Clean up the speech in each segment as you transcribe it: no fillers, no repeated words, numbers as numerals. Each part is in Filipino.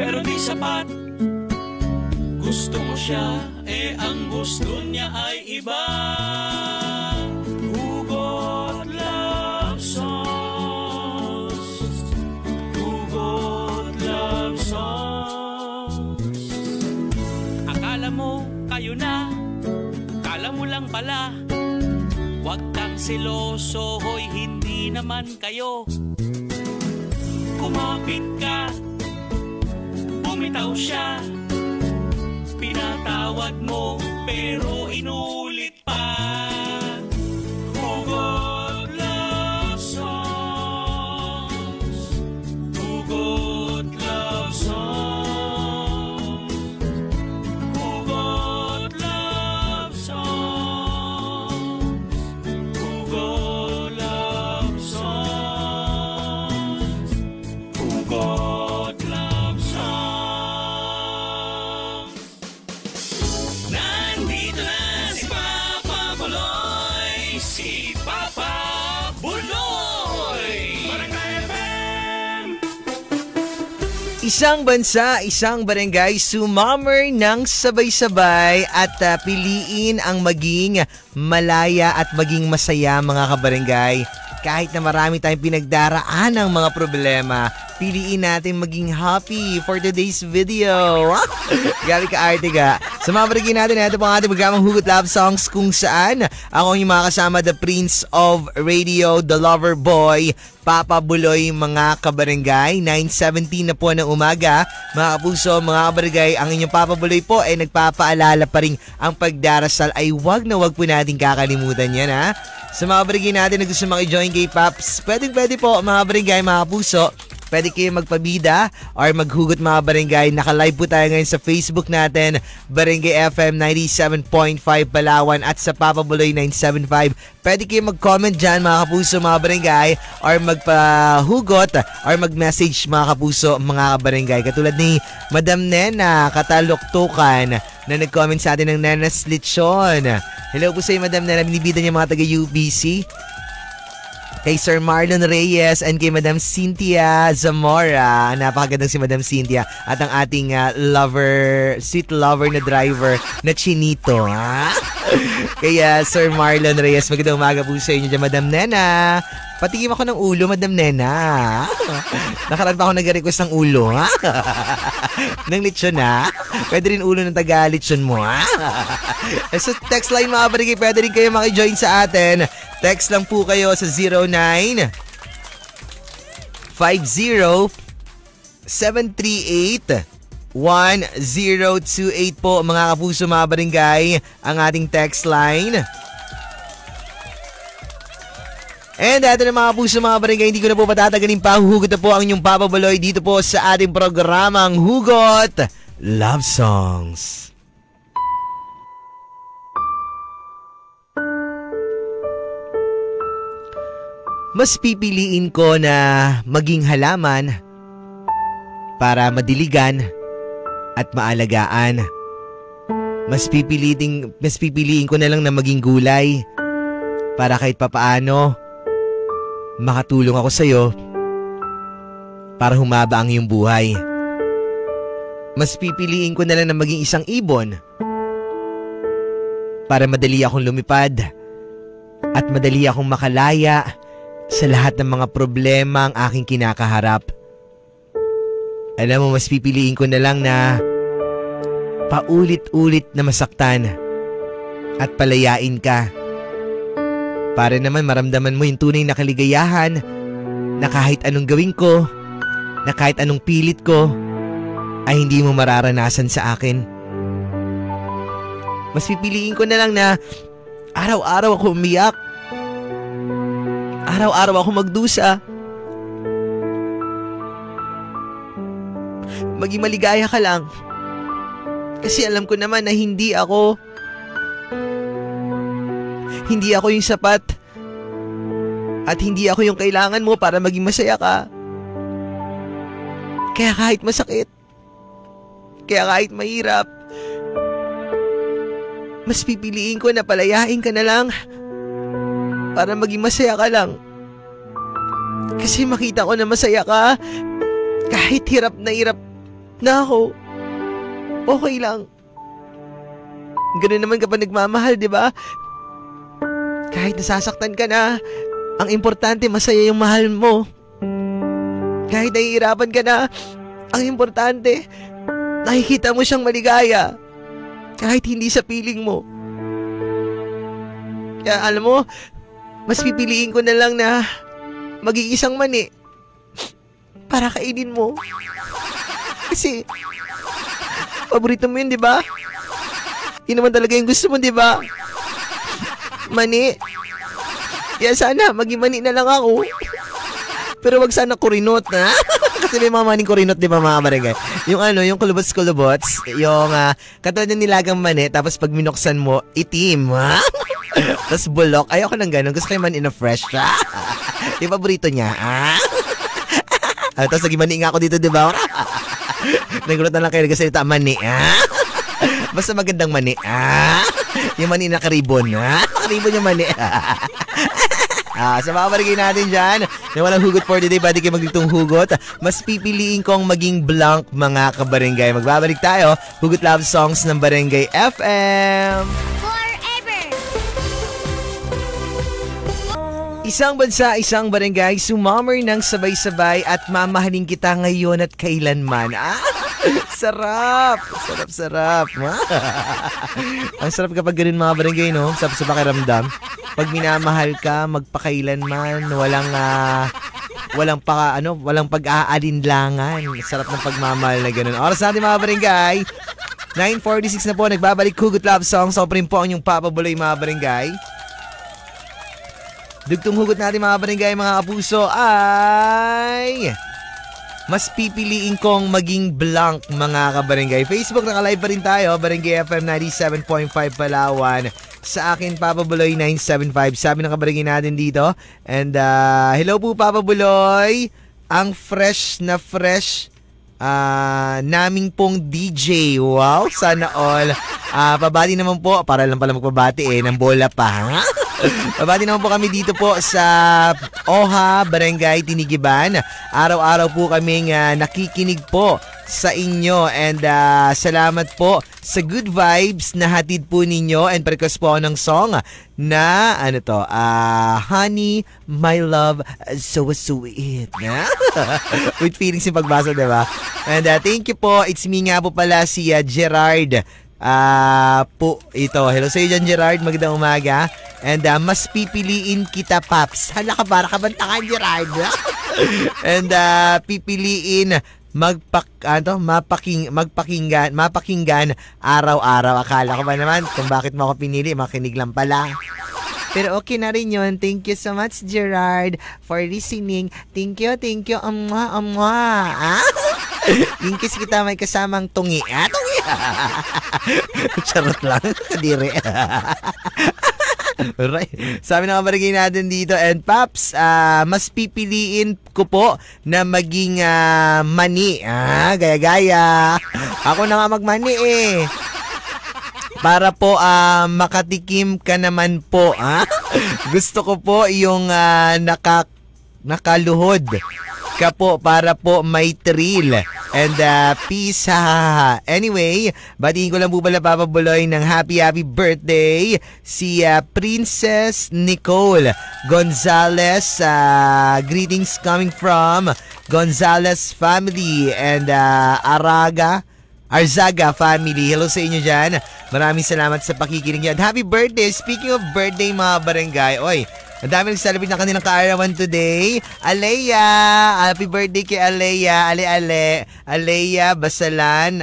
pero di sapat. Gusto mo siya, ang gusto niya ay iba. Hugot love songs, hugot love songs. Akala mo kayo na, akala mo lang pala. Huwag kang seloso, hoy hindi naman kayo. Kumapit ka, bumitaw siya. Pinatawad mo pero inulit pa. Hugot love songs, hugot love songs, hugot love songs, hugot love songs, hugot love songs. Nandito na si Papa Buloy, si Papa Buloy. Barangay FM. Isang bansa, isang barangay, sumammer ng sabay-sabay at piliin ang maging malaya at maging masaya mga kabarangay. Kahit na marami tayong pinagdaraan ng mga problema, piliin natin maging happy for today's video. Gabi ka arte ka. Sa mga barangay natin, ito po ang ating programang Hugot Love Songs kung saan ako yung mga kasama, the Prince of Radio, the Lover Boy, Papa Buloy, mga kabarangay. 9:17 na po ng umaga. Mga kapuso, mga kabarangay, ang inyong Papa Buloy po ay nagpapaalala pa rin ang pagdarasal ay wag na wag po natin kakalimutan yan ha. Sa mga barangay natin na gusto makijoin kay Paps, pwede po mga barangay, mga kapuso. Pwede kayo magpabida or maghugot mga barangay. Naka-live po tayo ngayon sa Facebook natin, Barangay FM 97.5 Palawan at sa Papa Buloy 975. Pwede kayo mag-comment dyan mga kapuso, mga barangay, or magpahugot or mag-message mga kapuso, mga barangay. Katulad ni Madam Nena Kataluktukan na nag-comment sa atin ng Nena's Lechon. Hello po sa iyo, Madam Nena. Binibida niya mga taga-UBC. Kay Sir Marlon Reyes and kay Madam Cynthia Zamora. Napakagandang si Madam Cynthia at ang ating sweet lover na driver na Chinito. Kaya Sir Marlon Reyes, magandang umaga po sa inyo dyan, Madam Nena. Patikim ako ng ulo, Madam Nena. Nakaraan pa ako nag-request ng ulo, ha? Ng lechon, ha? Pwede rin ulo ng taga-lechon mo, ha? So, text line mga barangay, pwede rin kayo makijoin sa atin. Text lang po kayo sa 0950-738-1028 po, mga kapuso, mga barangay, ang ating text line. And eto na mga puso, mga barangay, hindi ko na po patatagalin pa. Hugot na po ang inyong Papa Buloy dito po sa ating programang Hugot Love Songs. Mas pipiliin ko na maging halaman para madiligan at maalagaan. Mas pipiliin ko na lang na maging gulay para kahit papaano makatulong ako sa'yo para humaba ang iyong buhay. Mas pipiliin ko na lang na maging isang ibon para madali akong lumipad at madali akong makalaya sa lahat ng mga problema ang aking kinakaharap. Alam mo, mas pipiliin ko na lang na paulit-ulit na masaktan at palayain ka. Para naman maramdaman mo yung tunay na kaligayahan na kahit anong gawin ko, na kahit anong pilit ko, ay hindi mo mararanasan sa akin. Mas pipiliin ko na lang na araw-araw ako umiyak. Araw-araw ako magdusa. Maging maligaya ka lang. Kasi alam ko naman na hindi ako yung sapat. At hindi ako yung kailangan mo para maging masaya ka. Kaya kahit masakit, kaya kahit mahirap, mas pipiliin ko na palayain ka na lang para maging masaya ka lang. Kasi makita ko na masaya ka kahit hirap na ako okay lang. Ganun naman kapag nagmamahal, di ba? Kahit nasasaktan ka na, ang importante masaya yung mahal mo. Kahit nahihirapan ka na, ang importante nakikita mo siyang maligaya. Kahit hindi sa piling mo. Kaya alam mo, mas pipiliin ko na lang na maging isang mani para kainin mo. Kasi paborito mo yun, di ba? Yun naman talaga yung gusto mo, di ba? Mani. Kaya sana maging mani na lang ako. Pero wag sana kurinot, ha? Kasi may mga maning kurinot, di ba, mga barangay? Yung kulubots, yung katulad ng nilagang mani, tapos pag minuksan mo, itim, ha? Tapos bulok. Ayoko ng ganun. Gusto ko yung mani na fresh, ha? Yung paborito niya, ha? Tapos naging mani nga ako dito, di ba? Nagulat na lang kayo nagsalita, mani, ha? Basta magandang mani, ha? Yung mani na karibon, ha? Karibon yung mani, ha? Sa mga barangay natin dyan na walang hugot for today, pwede kayo magditong hugot. Mas pipiliin kong maging blank, mga kabarangay. Magbabalik tayo, Hugot Love Songs ng Barangay FM. Isang bansa, isang barangay, sumammer ng sabay-sabay at mamahalin kita ngayon at kailanman. Sarap! Sarap. Ang sarap kapag ganun, mga barangay, no? Sarap sa pakiramdam. Pag minamahal ka, magpakailanman, walang pag-aalinlangan. Sarap ng pagmamahal na ganun. Oras natin, mga barangay. 9:46 na po, nagbabalik Hugot Love Songs. So, rin po ang inyong Papa Buloy, mga barangay. Dugtong hugot natin, mga barangay, mga kapuso, ay mas pipiliin kong maging blank, mga kabarangay. Facebook, nakalive pa rin tayo, Barangay FM 97.5 Palawan. Sa akin, Papa Buloy 975. Sabi ng kabarangay natin dito. And hello po, Papa Buloy. Ang fresh naming pong DJ. Wow, sana all. Pabati naman po, para lang pala magpabati ng bola pa. Pabati naman po kami dito po sa OHA, Barangay Tinigiban. Araw-araw po kaming nakikinig po sa inyo. And salamat po sa good vibes na hatid po ninyo. And request po ng song na Honey, My Love, So Sweet. With feelings yung pagbasa, diba? And thank you po. It's me nga po pala, si Gerard. Hello sa iyo dyan, Gerard. Magandang umaga. And mas pipiliin kita, Paps. Hala ka, para kabantakan, Gerard. And pipiliin mapakinggan araw-araw. Akala ko ba naman kung bakit mo ako pinili, makinig lang pala. Pero okay na rin yun. Thank you so much, Gerard, for listening. Thank you. In case kita may kasamang tungi. Tungi. Charot lang. Kadiri. Right. Sabi ng kabarangay natin dito, and Paps, mas pipiliin ko po na maging mani. Gaya-gaya. Ako na nga magmani para po makatikim ka naman po. Gusto ko po yung nakaluhod ka po para po may thrill. And peace, ha. Anyway, batiin ko lang po pala, Papa Buloy, ng happy birthday si Princess Nicole Gonzalez. Greetings coming from Gonzalez family and Arzaga family. Hello sa inyo dyan. Maraming salamat sa pakikinig niyo. And happy birthday. Speaking of birthday, mga barangay, ang dami nag-celebrate ng kanilang kaarawan today. Alea, happy birthday kay Alea. Alea Basalan,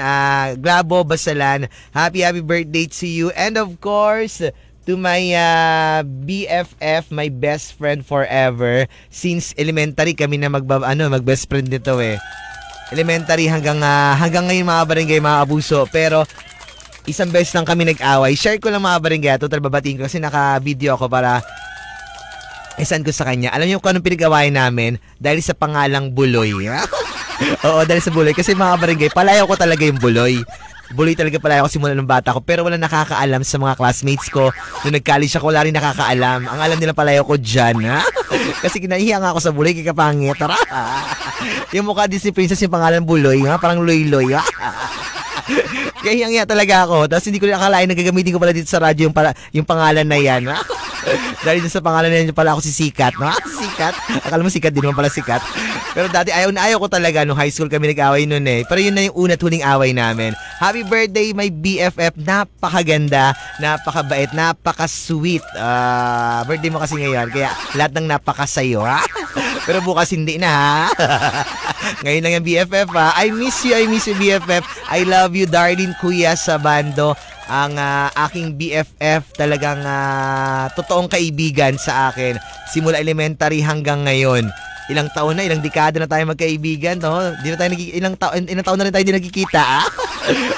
Glabo Basalan. Happy birthday to you. And of course, to my BFF, my best friend forever. Since elementary kami na mag-best friend nito Elementary hanggang ngayon, mga barangay, mga abuso. Pero isang beses lang kami nag-away. Share ko lang, mga barangay. Total babatiin ko kasi naka-video ako para isan ko sa kanya. Alam niyo kung anong pinag-awayan namin? Dahil sa pangalang Buloy. Oo, dahil sa Buloy. Kasi, mga barangay, palayaw ko talaga yung Buloy. Buloy talaga pala ako simula ng bata ko. Pero wala nakakaalam sa mga classmates ko. Nung nag-college ako, wala rin nakakaalam. Ang alam nila pala ako dyan, ha? Kasi kinahiya nga ako sa buloy, kikapangit. Tara! Yung mukha din si Princess yung pangalan Buloy, ha? Parang Loy-Loy, ha? Kaya hiyang talaga ako. Tapos hindi ko rin akalain na gagamitin ko pala dito sa radyo yung pangalan na yan, ha? Dahil dun sa pangalan na yan pala ako si Sikat, no? Sikat? Akala mo Sikat, di naman pala Sikat. Pero dati ayaw na ayaw ko talaga. Nung high school kami nag-away nun eh. Pero yun na yung una at huling away namin. Happy birthday, my BFF. Napakaganda, napakabait, napaka-sweet. Birthday mo kasi ngayon. Kaya lahat ng napakasayo, ha? Pero bukas hindi na, ha? Ngayon lang yung BFF, ha? I miss you BFF. I love you, darling Kuya Sabando. Ang aking BFF, talagang totoong kaibigan sa akin. Simula elementary hanggang ngayon. Ilang taon na, ilang dekada na tayo magkaibigan, no? Di na tayo ilang taon na rin tayo di nagkikita, ah?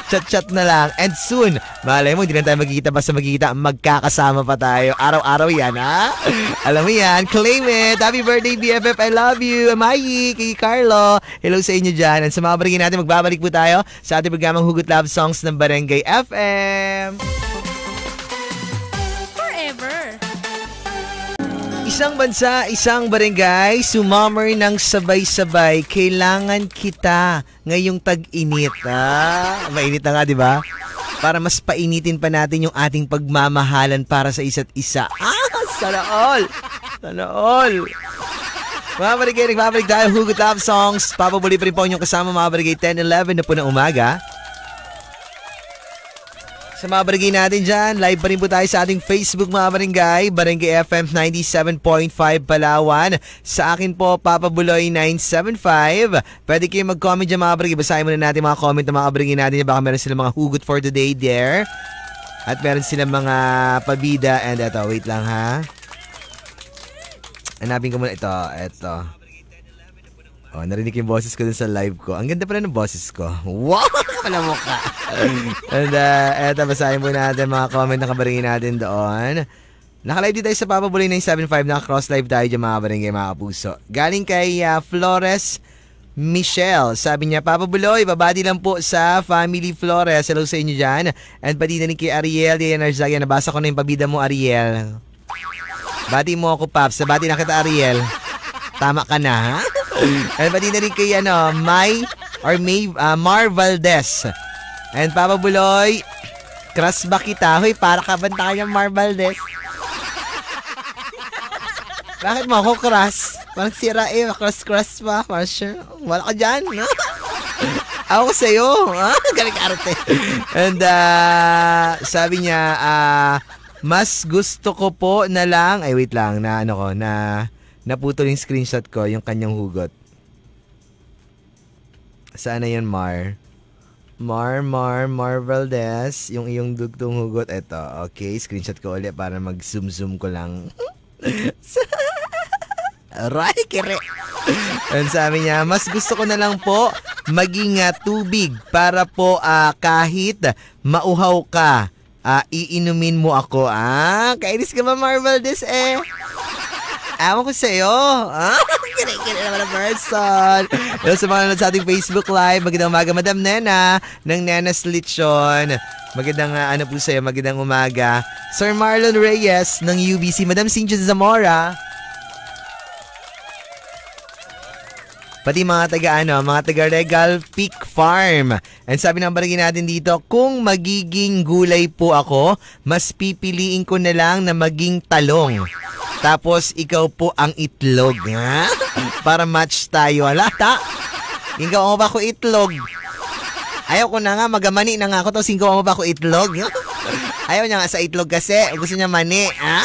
Chat-chat na lang. And soon, malay mo, hindi na tayo magkikita, basta magkikita, magkakasama pa tayo. Araw-araw yan, ha? Alam mo yan, claim it. Happy birthday, BFF. I love you. Amayi, kay Carlo. Hello sa inyo dyan. And sa mga barangay natin, magbabalik po tayo sa ating programang Hugot Love Songs ng Barangay FM. Isang bansa, isang barangay, sumammer ng sabay-sabay. Kailangan kita ngayong tag-init. Mainit na nga, di ba? Para mas painitin pa natin yung ating pagmamahalan para sa isa't isa. Sana all! Sana all! Mga barangay, nagbabalik tayo. Hugot Love Songs. Papabuli pa rin po yung kasama mga barangay 10-11 na po ng umaga. Sa mga barangay natin dyan, live pa rin po tayo sa ating Facebook mga barangay, Barangay FM 97.5 Palawan. Sa akin po, Papa Buloy 975. Pwede kayo mag-comment dyan mga barangay. Basahin muna natin mga comment ng mga barangay natin. Baka meron sila mga hugot for today there. At meron sila mga pabida. And eto, wait lang ha. Hanapin ko muna ito. Oh, narinig yung boses ko dun sa live ko. Ang ganda pala ng boses ko. Wow! Pala mukha. And eto, basahin po natin mga comment na kabarangay natin doon. Nakalive din tayo sa Papa Buloy 975. Naka-cross live tayo dyan mga barangay, mga kapuso. Galing kay Flores Michelle. Sabi niya, Papa Buloy, babati lang po sa Family Flores. Hello sa inyo dyan. And pati na rin kay Ariel, Diana Arzaga. Nabasa ko na yung pabida mo, Ariel. Bati mo ako, Paps. Bati na kita, Ariel. Tama ka na, ha? And pati na rin kay May Mar Valdez. And Papa Buloy, crush ba kita? Hoy, para ka banta ka ng Mar Valdez. Bakit mo ako crush? Parang sira crush pa. Parang wala ka dyan, no? Ako sa'yo, ha? Galing arte. And sabi niya, mas gusto ko po na lang, ay wait lang, naputol yung screenshot ko, yung kanyang hugot. Saan na yun, Mar Valdez, yung iyong dugtong hugot. Eto, okay, screenshot ko ulit para mag-zoom ko lang. Aray, kere. And sabi niya, mas gusto ko na lang po maging tubig para po kahit mauhaw ka, iinumin mo ako. Kainis ka ba, Mar Valdez eh? Ewan ko sa'yo. Kinikinig naman ang person. Hello sa mga nanonood sa ating Facebook Live. Magandang umaga, Madam Nena ng Nena's Lechon. Magandang po sa'yo, magandang umaga. Sir Marlon Reyes ng UBC. Madam Cynthia Zamora. Pati mga taga Regal Peak Farm. And sabi ng barangay natin dito, kung magiging gulay po ako, mas pipiliin ko na lang na maging talong. Tapos ikaw po ang itlog, ha? Para match tayo. Alata, ikaw mo ba ako itlog? Ayaw ko na nga, magamani na nga ako, tapos ikaw mo ba ako itlog? Ayaw niya nga sa itlog kasi, gusto niya mani, ha?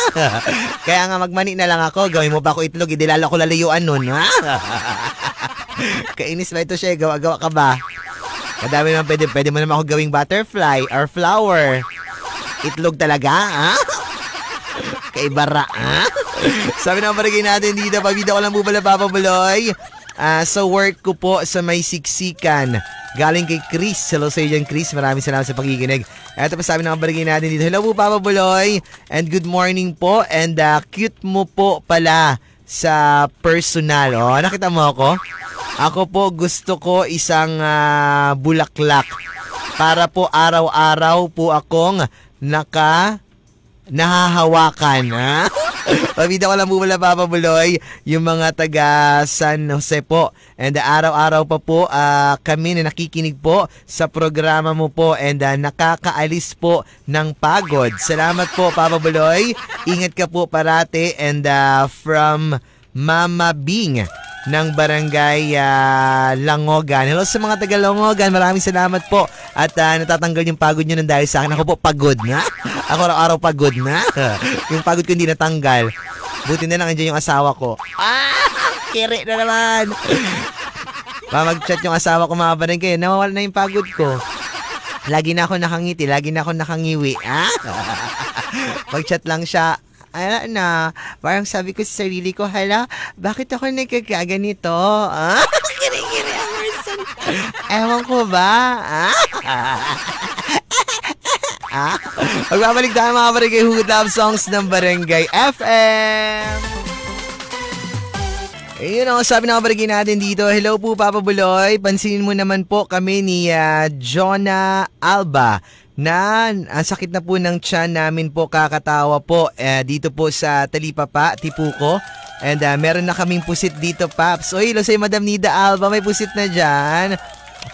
Kaya nga magmani na lang ako, gawin mo ba ako itlog, idilala ko lalayuan nun, ha? Kainis ba ito siya, gawa-gawa ka ba? Kadami naman pwede mo naman ako gawing butterfly or flower. Itlog talaga, ha? Kaibara, ha? Sabi ng barangay natin dito, pabida ko lang po pala, Papa Buloy. Sa work ko po sa may siksikan. Galing kay Chris. Hello sa iyo dyan, Chris. Maraming salamat sa pakikinig. Ito pa sabi ng barangay natin dito. Hello po, Papa Buloy. And good morning po. And cute mo po pala sa personal. Oh, nakita mo ako? Ako po gusto ko isang bulaklak. para po araw-araw po akong nahahawakan. Ha? Pabida ko lang po pala, Papa Buloy, yung mga taga San Jose po. And araw-araw pa po kami na nakikinig po sa programa mo po and nakakaalis po ng pagod. Salamat po, Papa Buloy. Ingat ka po parate and from Mama Bing ng Barangay Langogan. Hello sa mga taga Langogan, maraming salamat po. At natatanggal yung pagod nyo nang dahil sa akin. Ako po pagod na. Ako araw-araw pagod na. Yung pagod ko hindi natanggal. Buti na lang andyan yung asawa ko. Kiri na naman. Mag-chat yung asawa ko, mga barangay. Nawawala na yung pagod ko. Lagi na ako nakangiti, lagi na ako nakangiwi. Mag-chat lang siya. Ala na, parang sabi ko sa sarili ko, hala, bakit ako nagkakaganito? Kiri-kiri, Emerson. Ewan ko ba? Magbabalik tayo, mga barangay, Hugot Love Songs ng Barangay FM. Ayun ang sabi ng barangay natin dito. Hello po, Papa Buloy. Pansinin mo naman po kami ni Jonah Alba na ang sakit na po ng tiyan namin po, kakatawa po dito po sa Talipapa, Tipuco. And meron na kaming pusit dito, Paps. O hello sa'yo, Madam Nida Alba, may pusit na dyan.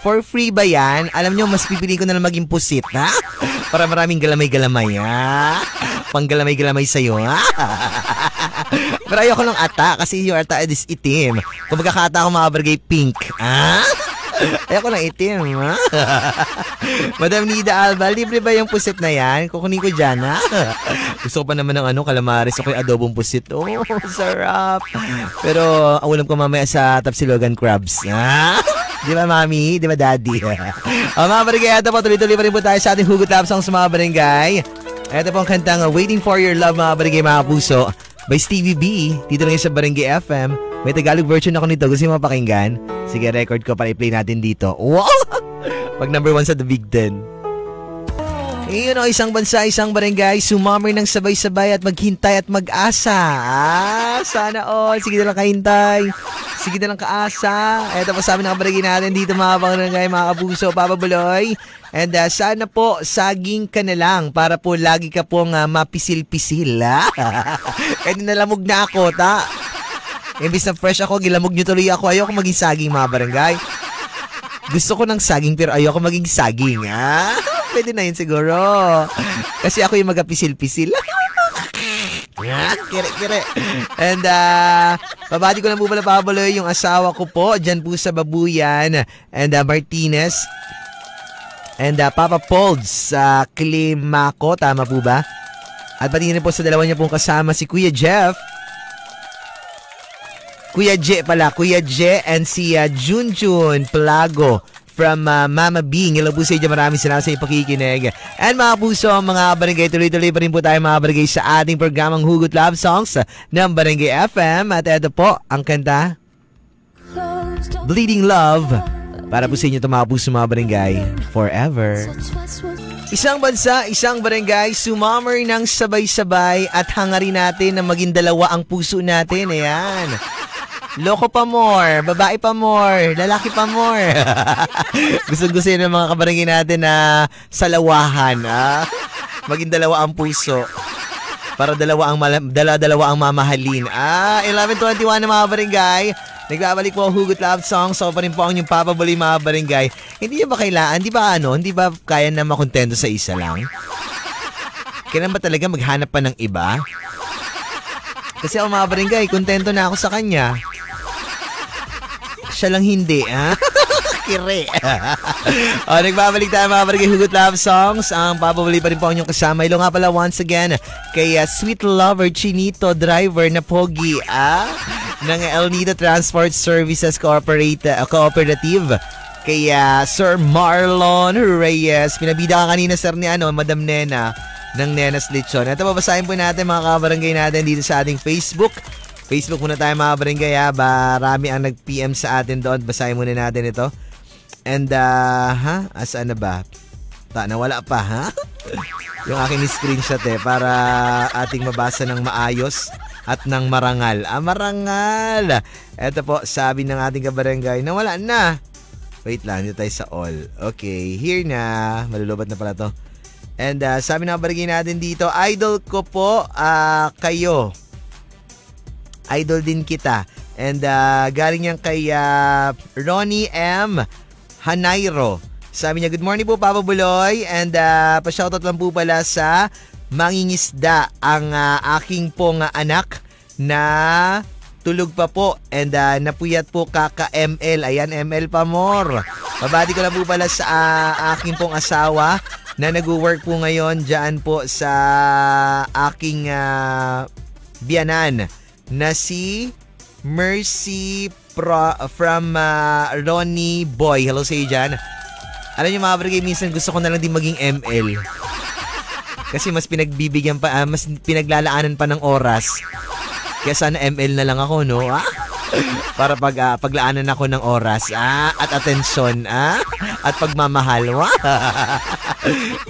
For free ba yan? Alam nyo, mas pipili ko na lang maging pusit, ha? Para maraming galamay-galamay, ha? Pang galamay-galamay sa'yo, ha? Pero ayoko ng ata kasi yung ata is itim. Kung magkakata ako, mga barangay, pink, ha? Ayoko ng itim, ha? Madam Nida Alba, libre ba yung pusit na yan? Kukunin ko dyan, ha? Gusto ko pa naman ng calamares o kay adobong pusit. Oh, sarap. Pero ang ulam ko mamaya sa Tapsilogan Crabs, ha? Di ba, Mami? Di ba, Daddy? Mga barangay, ito po, tuloy-tuloy pa rin po tayo sa ating Hugot Love Songs, mga barangay. Ito po ang kantang Waiting for Your Love, mga barangay, mga puso, by Stevie B. Dito lang sa Barangay FM. May Tagalog version ako nito. Gusto mo mapakinggan? Sige, record ko para i-play natin dito. Wow! Pag number 1 sa The Big Ten. Iyon o, isang bansa, isang barangay, sumammer ng sabay-sabay at maghintay at mag-asa. Sana all. Sige na lang kahintay. Sige na lang kaasa. Ito po sabi ng barangay natin dito, mga barangay, mga kapuso, Papa Buloy. And sana po, saging ka na lang para po lagi ka pong mapisil-pisil. Kaya nalamog na ako, ta. Imbis na fresh ako, gilamog nyo tuloy ako. Ayoko maging saging, mga barangay. Gusto ko ng saging pero ayoko maging saging. Pwede na yun siguro. Kasi ako yung magapisil-pisil. Kire. And babati ko lang po pala, Pabaloy, yung asawa ko po dyan po sa Babuyan and Martinez and Papa Polds sa Climaco, tama po ba? At pati rin po sa dalawa niya pong kasama si Kuya Jeff, Kuya J and si Junjun Plago from Mama Bing. Hello po sa inyo, maraming salamat sa ipakikinig. And mga puso, mga barangay, tuloy-tuloy pa rin po tayo, mga barangay, sa ating programang Hugot Love Songs ng Barangay FM. At ito po ang kanta Bleeding Love para po sa inyo, mga puso, mga barangay, forever. Isang bansa, isang barangay, sumammer ng sabay-sabay at hangarin natin na maging dalawa ang puso natin. Ayan. Loko pa more, babae pa more, lalaki pa more. Gusto yun ng mga kabarangay natin na salawahan. Maging dalawa ang puso. Para dalawa ang mamahalin. 11:21 na mga barangay. Nagbabalik po ang Hugot Love Songs. So pa rin po ang inyong Papa Buloy, mga barangay. Hindi ba kailangan, hindi ba kaya na makontento sa isa lang? Kailan ba talaga maghanap pa ng iba? Kasi ako, mga barangay, kontento na ako sa kanya. Siya lang hindi, Kire. Nagbabalik tayo, mga barangay, Hugot Love Songs. Ang Papa Buloy pa rin po ang inyong kasama. Ilo nga pala once again kay Sweet Lover Chinito, driver na pogi, ng El Nido Transport Services Cooperative. Kay Sir Marlon Reyes. Pinabida ka kanina, sir, ni Madam Nena ng Nenas Lechon. Ito, babasahin po natin, mga kabarangay natin dito sa ating Facebook. Facebook muna tayo, mga barangay, marami ang nag-PM sa atin doon. Basahin muna natin ito. And asaan na ba? Nawala pa, yung aking screenshot para ating mabasa ng maayos at ng marangal. Marangal! Ito po, sabi ng ating kabarangay, nawala na. Wait lang, dito tayo sa all. Okay, here na. Malulubat na pala to. And sabi na kabarangay natin dito, idol ko po kayo. Idol din kita. And galing yan kay Ronnie M. Hanairo. Sabi niya, good morning po Papa Buloy. And pa-shoutout lang po pala sa mangingisda ang aking pong anak na tulog pa po and napuyat po kaka ML. Ayan, ML pa more. Babati ko lang po pala sa aking pong asawa na nag-work po ngayon dyan po sa aking biyanan na si Mercy from Ronnie Boy. Hello sa iyo dyan. Alam niyo mga barangay, minsan gusto ko na lang din maging ML. Kasi mas pinagbibigyan pa, mas pinaglalaanan pa ng oras. Kaya sana ML na lang ako, no? Para paglaanan ako ng oras at atensyon at pagmamahal.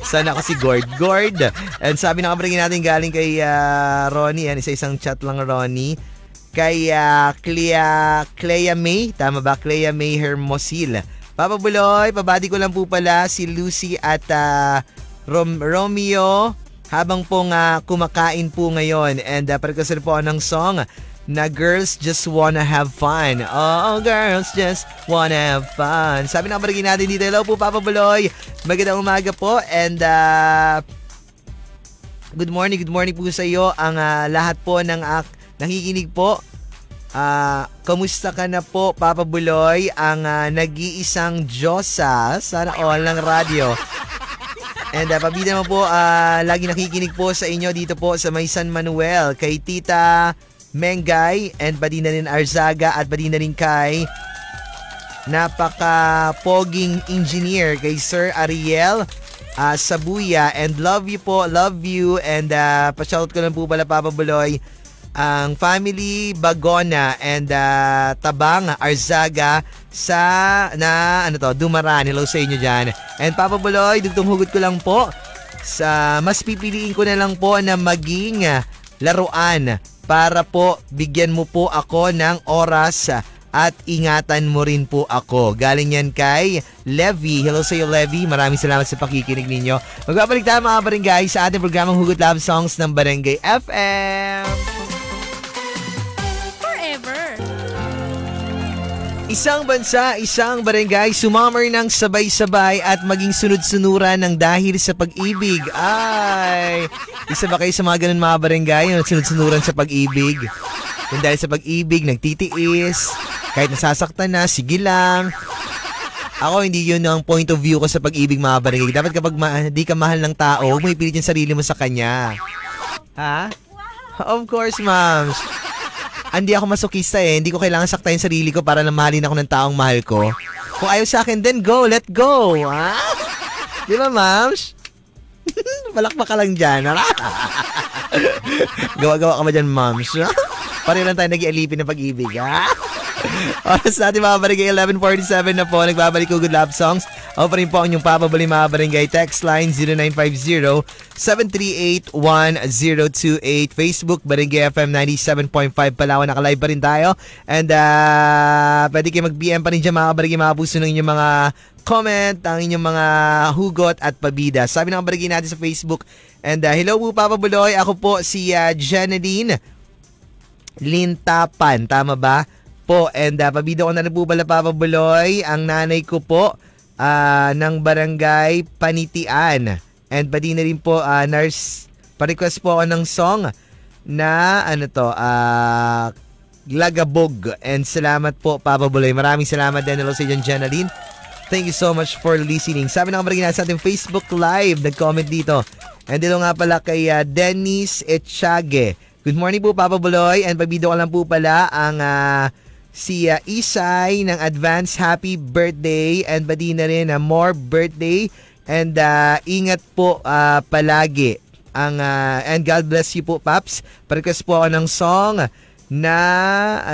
Sana ako si Gord. And sabi na kabarangay natin galing kay Ronnie. Yan, isa-isang chat lang Ronnie. Kay Clea May. Tama ba? Clea May Hermosil. Papa Buloy, pabati ko lang po pala si Lucy at Romeo. Habang po kumakain po ngayon and pagkasal po ng song na Girls Just Wanna Have Fun. Oh, girls just wanna have fun. Sabi na kabarangay natin dito, hello po Papa Buloy. Magandang umaga po and good morning po sa iyo ang lahat po ng nakikinig po. Kamusta ka na po Papa Buloy, ang nag-iisang Diyosa sana all ng radyo. And pabida mo po, lagi nakikinig po sa inyo dito po sa May San Manuel, kay Tita Mengay, and pati na rin Arzaga, at pati na rin kay napaka-poging engineer, kay Sir Ariel Sabuya, and love you po, love you, and pa-shout ko lang po pala Papa Buloy, ang family Bagona and Tabang Arzaga sa Dumaran. Hello sa inyo dyan. And Papa Buloy, dugtong hugot ko lang po sa mas pipiliin ko na lang po na maging laruan para po bigyan mo po ako ng oras at ingatan mo rin po ako. Galing yan kay Levy. Hello sa iyo Levy. Maraming salamat sa pakikinig ninyo. Magbabalik tayo mga barangay sa ating programang Hugot Love Songs ng Barangay FM. Isang bansa, isang barangay, sumammer ng sabay-sabay at maging sunod-sunuran ng dahil sa pag-ibig. Ay, isa ba kayo sa mga ganun mga barangay yung sunod-sunuran sa pag-ibig? Yung dahil sa pag-ibig, nagtitiis, kahit nasasaktan na, sige lang. Ako, hindi yun ang point of view ko sa pag-ibig mga barangay. Dapat kapag di ka mahal ng tao, huwag mo ipilit yung sarili mo sa kanya. Ha? Of course, ma'am. Hindi ako masokista Hindi ko kailangan saktayin sarili ko para lang mahalin ako ng taong mahal ko. Kung ayaw sa akin, then go. Let go. Ha? Di ba, ma'ams? Balakpak ka lang dyan. Gawa-gawa ka ba dyan, ma'ams? Pareho lang tayo nag-ialipin ng pag-ibig. Ha? Oras natin mga barangay, 11:47 na po. Nagbabalik ko Good Love Songs. Ako pa rin po ang inyong Papa Buloy mga barangay. Text line 0950-738-1028. Facebook Barangay FM 97.5 Palawan. Nakalive pa rin tayo. And pwede kayo mag-PM pa rin dyan mga barangay, mga puso ng inyong mga comment, ang inyong mga hugot at pabida. Sabi ng barangay natin sa Facebook. And hello po Papa Buloy. Ako po si Janeline Lintapan. Tama ba? Po, and pabida ko na rin po pala Papa Buloy, ang nanay ko po ng barangay Panitian, and pati na rin po nurse, pa-request po ako ng song na Lagabog, and salamat po Papa Buloy, maraming salamat din. Hello sa iyo Janeline, thank you so much for listening. Sabi ng barangay sa ating Facebook Live, nag-comment dito, and dito nga pala kay Dennis Echage. Good morning po Papa Buloy, and pabida ko lang po pala ang si Isay ng advance happy birthday, and pati na rin more birthday, and ingat po palagi and God bless you po Paps. Pa-request po ako ng song na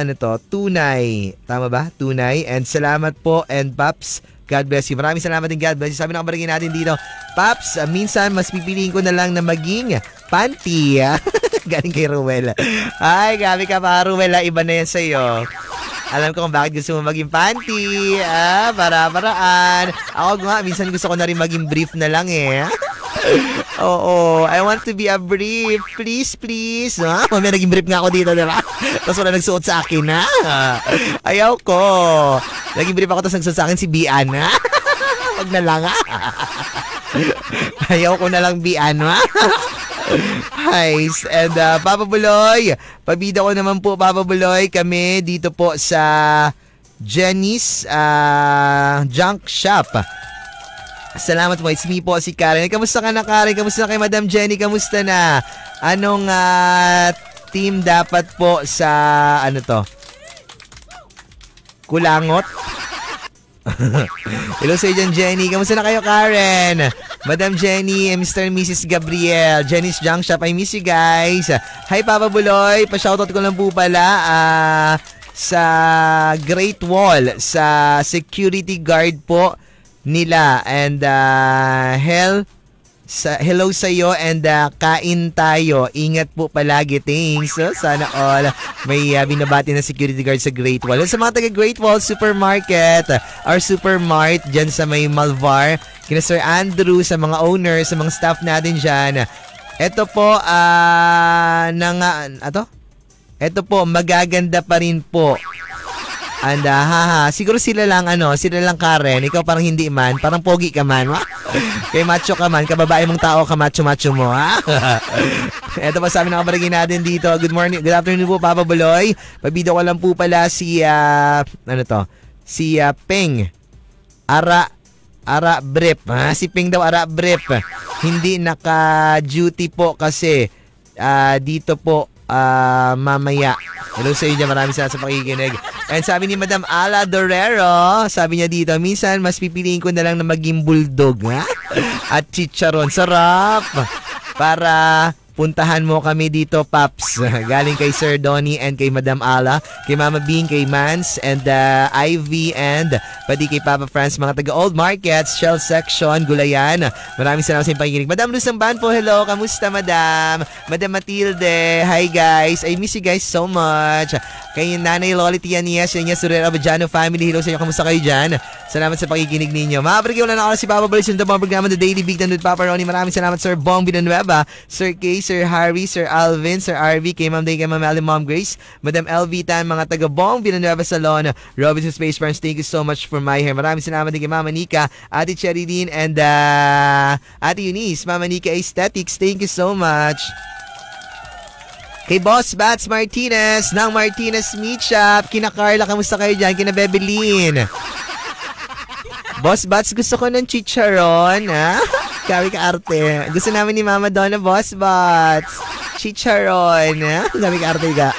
Tunay. Tama ba? Tunay. And salamat po, and Paps, God bless you. Maraming salamat din, God bless you. Sabi ng kabarangay natin dito, Paps, minsan mas pipiliin ko na lang na maging panty. Galing kay Ruel. Ay, gabi ka pa Ruel, iba na yan sa'yo. Alam ko kung bakit gusto mo maging panty. Para-paraan. Ako nga, minsan gusto ko na rin maging brief na lang eh. Oo, I want to be a brief. Please. Mamaya naging brief nga ako dito, diba? Tapos wala nagsuot sa akin, ha? Ayaw ko. Naging brief ako, tapos nagsuot sa akin si Bian, ha? Wag na lang, ha? Ayaw ko na lang Bian, ha? Highs. And Papa Buloy, pabida ko naman po, Papa Buloy, kami dito po sa Jenny's Junk Shop. Salamat po. It's me po, si Karen. Kamusta ka na, Karen? Kamusta na kay Madam Jenny? Kamusta na? Anong team dapat po sa ano to? Kulangot? Hello sa dyan, Jenny. Kamusta na kayo, Karen? Madam Jenny and Mr. and Mrs. Gabriel. Jenny's Junk Shop. I miss you guys. Hi, Papa Buloy. Pa-shoutout ko lang po pala sa Great Wall, sa security guard po nila. And hello sa iyo and kain tayo. Ingat po palagi. Thanks. So, sana all may binabati na security guard sa Great Wall. Sa mga taga Great Wall Supermarket or Supermart dyan sa may Malvar, kina Sir Andrew, sa mga owners, sa mga staff natin dyan. Ito po, ito po, magaganda pa rin po. And siguro sila lang Karen, ikaw parang hindi man, parang pogi ka man, ha? Kay macho ka man, kababae mong tao, kamacho-macho mo, ha? Ito pa sa amin nakabarigin natin dito. Good morning, good afternoon po, Papa Buloy. Pabida ko lang po pala si Peng Ara Brep, ha? Si Peng daw Ara Brep. Hindi naka-duty po kasi dito po mamaya. Hello sa inyo, maraming salamat sa pakikinig. And sabi ni Madam Ala Dorero, sabi niya dito, minsan mas pipiliin ko na lang na maging bulldog, ha? At chicharon. Sarap! Para puntahan mo kami dito, Paps. Galing kay Sir Donnie and kay Madam Ala, kay Mama Bean, kay Mans, and Ivy, and pati kay Papa Franz, mga taga Old Markets, Shell Section, Gulayan. Maraming salamat sa inyong pakikinig. Madam Luz ng Banpo, hello. Kamusta, Madam? Madam Matilde, hi guys. I miss you guys so much. Kay Nanay Loli Tiania, siya niya, Surera Abadjano family, hello sa inyo. Kamusta kayo dyan? Salamat sa pakikinig ninyo. Mabrigay wala na ako si Papa Balis, yung mga programa The Daily Big Time with Papa Ronnie. Maraming salamat, Sir Bong Villanueva, Sir Kay, Sir Harry, Sir Alvin, Sir RV, kay Ma'am Day, kay Ma'am Ali, Ma'am Grace, Madam LV Tan, mga taga Bong Villanueva Salon, Robinson Space Farms, thank you so much for my hair. Maraming salamat din kay Mama Nika, Ate Cherilyn, and Ate Eunice, Mama Nika Aesthetics, thank you so much. Kay Boss Bats Martinez ng Martinez Meat Shop, kina Carla, kamusta kayo dyan? Kina Bebelyn. Boss Bats, gusto ko ng chicharon, ha? Kami ka arte. Gusto namin ni Mama Donna, Boss Bats. Chicharon, ha? Kami ka arte ka.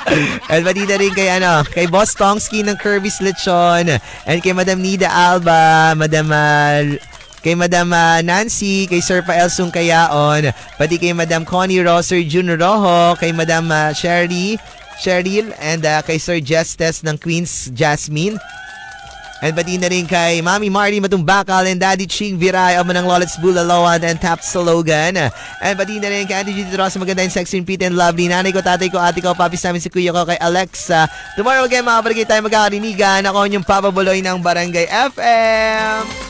And batida rin kay Boss Tongski ng Kirby's Lechon. And kay Madam Nida Alba, kay Madam Nancy, kay Sir Pael Sungkayaon, pati kay Madam Connie Sir Jun Rojo, kay Madam Cheryl, and kay Sir Justes ng Queen's Jasmine. And pati na rin kay Mami Marty Matumbakal and Daddy Ching Viray o manang Lolets Bulalawan and Tap Salogan. And pati na rin kay Auntie Judy Ross, maganda yung sexy and pretty and lovely. Nanay ko, tatay ko, ate ko, papis namin si kuya ko, kay Alexa. Tomorrow again, mga barangay tayo magkakarinigan. Ako yung Papa Buloy ng Barangay FM.